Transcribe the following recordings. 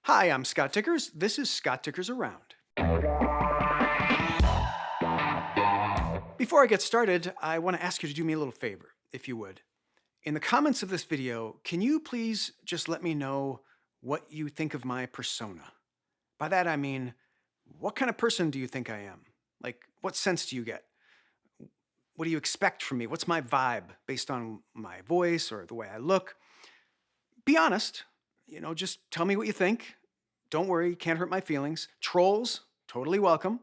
Hi, I'm Scott Dikkers. This is Scott Dikkers Around. Before I get started, I want to ask you to do me a little favor, if you would. In the comments of this video, can you please just let me know what you think of my persona? By that I mean, what kind of person do you think I am? Like, what sense do you get? What do you expect from me? What's my vibe based on my voice or the way I look? Be honest. Just tell me what you think. Don't worry, can't hurt my feelings. Trolls, totally welcome.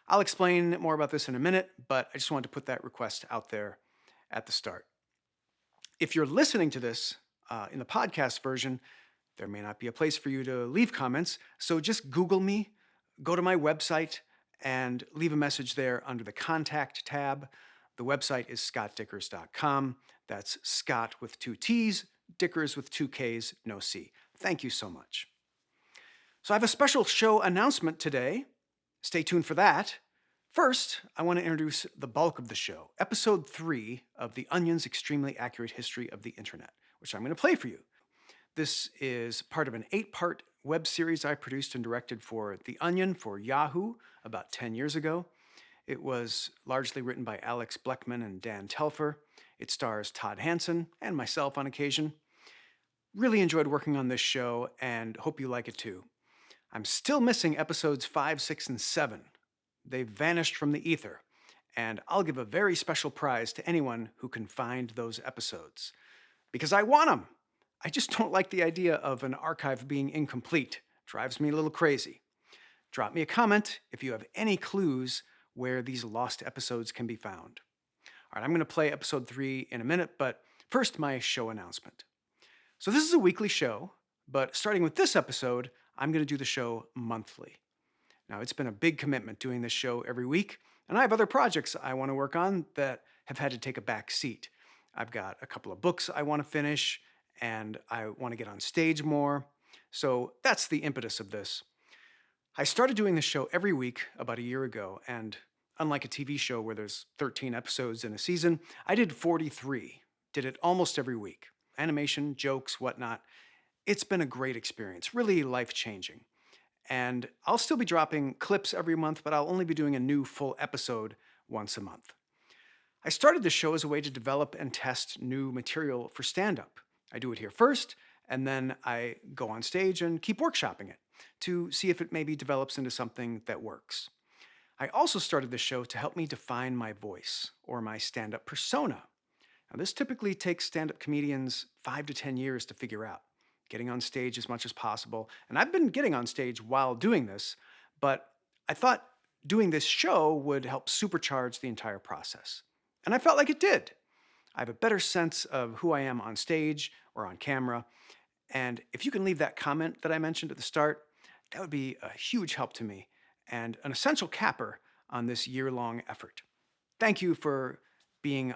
I'll explain more about this in a minute, but I just wanted to put that request out there at the start. If you're listening to this in the podcast version, there may not be a place for you to leave comments, so just Google me, go to my website, and leave a message there under the Contact tab. The website is scottdikkers.com. That's Scott with 2 T's, Dikkers with 2 K's, no C. Thank you so much. So I have a special show announcement today. Stay tuned for that. First, I want to introduce the bulk of the show, episode 3 of The Onion's Extremely Accurate History of the Internet, which I'm going to play for you. This is part of an 8-part web series I produced and directed for The Onion for Yahoo about 10 years ago. It was largely written by Alex Bleckman and Dan Telfer. It stars Todd Hanson and myself on occasion. Really enjoyed working on this show and hope you like it too. I'm still missing episodes 5, 6, and 7. They've vanished from the ether, and I'll give a very special prize to anyone who can find those episodes. Because I want them. I just don't like the idea of an archive being incomplete. Drives me a little crazy. Drop me a comment if you have any clues where these lost episodes can be found. All right, I'm going to play episode 3 in a minute, but first my show announcement. So this is a weekly show, but starting with this episode, I'm going to do the show monthly. Now, it's been a big commitment doing this show every week, and I have other projects I want to work on that have had to take a back seat. I've got a couple of books I want to finish, and I want to get on stage more. So that's the impetus of this. I started doing this show every week about a year ago, and unlike a TV show where there's 13 episodes in a season, I did 43. Did it almost every week. Animation, jokes, whatnot. It's been a great experience, really life-changing. And I'll still be dropping clips every month, but I'll only be doing a new full episode once a month. I started this show as a way to develop and test new material for stand-up. I do it here first, and then I go on stage and keep workshopping it to see if it maybe develops into something that works. I also started this show to help me define my voice or my stand-up persona. Now, this typically takes stand-up comedians 5 to 10 years to figure out. Getting on stage as much as possible. And I've been getting on stage while doing this, but I thought doing this show would help supercharge the entire process. And I felt like it did. I have a better sense of who I am on stage or on camera. And if you can leave that comment that I mentioned at the start, that would be a huge help to me and an essential capper on this year-long effort. Thank you for being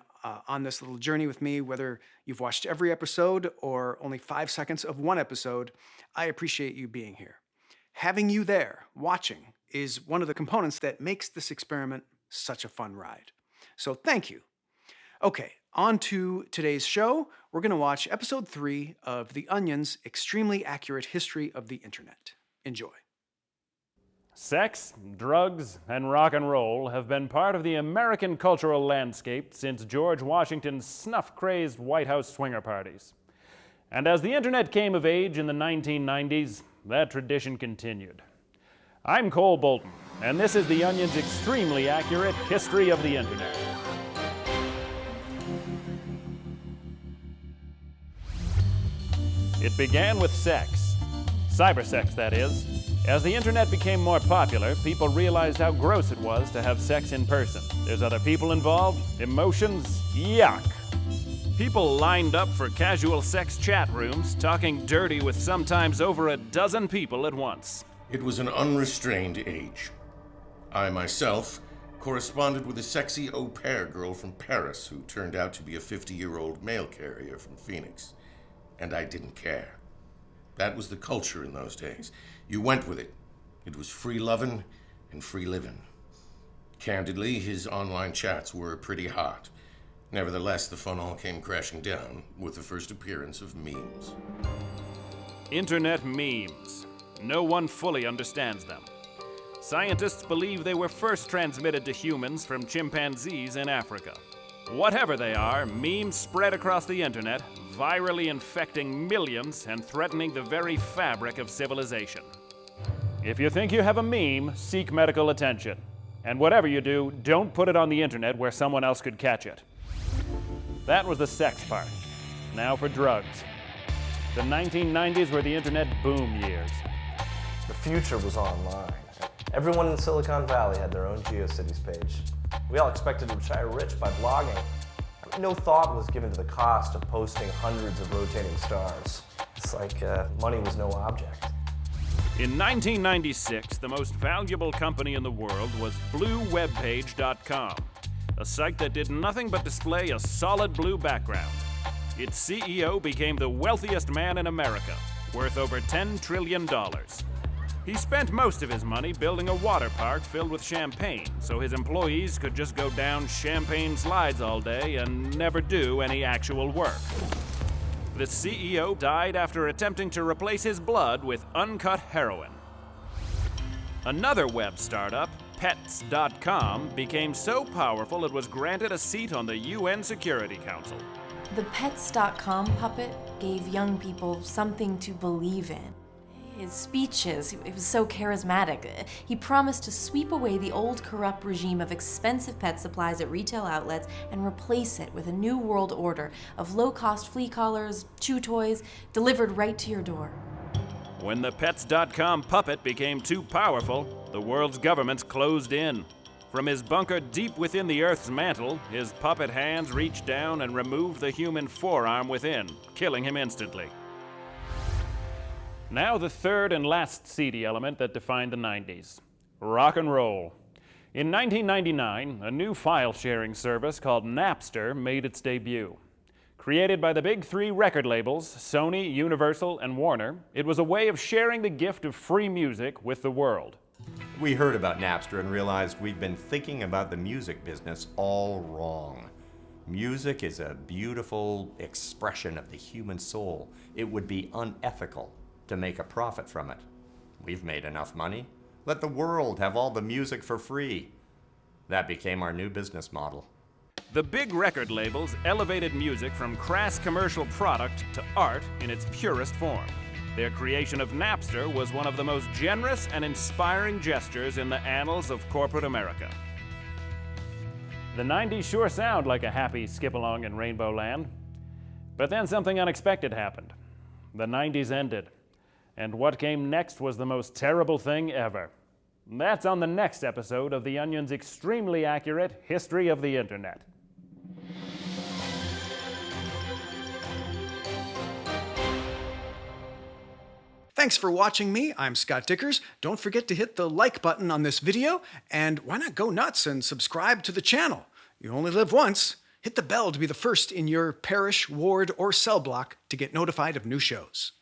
on this little journey with me, whether you've watched every episode or only 5 seconds of one episode. I appreciate you being here. Having you there, watching, is one of the components that makes this experiment such a fun ride. So thank you. Okay, on to today's show. We're going to watch episode 3 of The Onion's Extremely Accurate History of the Internet. Enjoy. Sex, drugs, and rock and roll have been part of the American cultural landscape since George Washington's snuff-crazed White House swinger parties. And as the internet came of age in the 1990s, that tradition continued. I'm Cole Bolton, and this is The Onion's Extremely Accurate History of the Internet. It began with sex. Cybersex, that is. As the internet became more popular, people realized how gross it was to have sex in person. There's other people involved, emotions, yuck. People lined up for casual sex chat rooms, talking dirty with sometimes over a dozen people at once. It was an unrestrained age. I myself corresponded with a sexy au pair girl from Paris who turned out to be a 50-year-old mail carrier from Phoenix. And I didn't care. That was the culture in those days. You went with it. It was free lovin' and free livin'. Candidly, his online chats were pretty hot. Nevertheless, the fun all came crashing down with the first appearance of memes. Internet memes. no one fully understands them. Scientists believe they were first transmitted to humans from chimpanzees in Africa. Whatever they are, memes spread across the internet, virally infecting millions and threatening the very fabric of civilization. If you think you have a meme, seek medical attention. And whatever you do, don't put it on the internet where someone else could catch it. That was the sex part. Now for drugs. The 1990s were the internet boom years. The future was online. Everyone in Silicon Valley had their own GeoCities page. We all expected to retire rich by blogging. No thought was given to the cost of posting hundreds of rotating stars. It's like money was no object. In 1996, the most valuable company in the world was BlueWebPage.com, a site that did nothing but display a solid blue background. Its CEO became the wealthiest man in America, worth over $10 trillion. He spent most of his money building a water park filled with champagne, so his employees could just go down champagne slides all day and never do any actual work. The CEO died after attempting to replace his blood with uncut heroin. Another web startup, Pets.com, became so powerful it was granted a seat on the UN Security Council. The Pets.com puppet gave young people something to believe in. His speeches, it was so charismatic. He promised to sweep away the old corrupt regime of expensive pet supplies at retail outlets and replace it with a new world order of low-cost flea collars, chew toys, delivered right to your door. When the Pets.com puppet became too powerful, the world's governments closed in. From his bunker deep within the Earth's mantle, his puppet hands reached down and removed the human forearm within, killing him instantly. Now the third and last seedy element that defined the 90s, rock and roll. In 1999, a new file-sharing service called Napster made its debut. Created by the big three record labels, Sony, Universal, and Warner, it was a way of sharing the gift of free music with the world. We heard about Napster and realized we'd been thinking about the music business all wrong. Music is a beautiful expression of the human soul. It would be unethical to make a profit from it. We've made enough money. Let the world have all the music for free. That became our new business model. The big record labels elevated music from crass commercial product to art in its purest form. Their creation of Napster was one of the most generous and inspiring gestures in the annals of corporate America. The 90s sure sound like a happy skip-along in Rainbow Land. But then something unexpected happened. The 90s ended. And what came next was the most terrible thing ever. That's on the next episode of The Onion's extremely accurate History of the Internet. Thanks for watching me. I'm Scott Dikkers. Don't forget to hit the like button on this video, and why not go nuts and subscribe to the channel? You only live once. Hit the bell to be the first in your parish, ward, or cell block to get notified of new shows.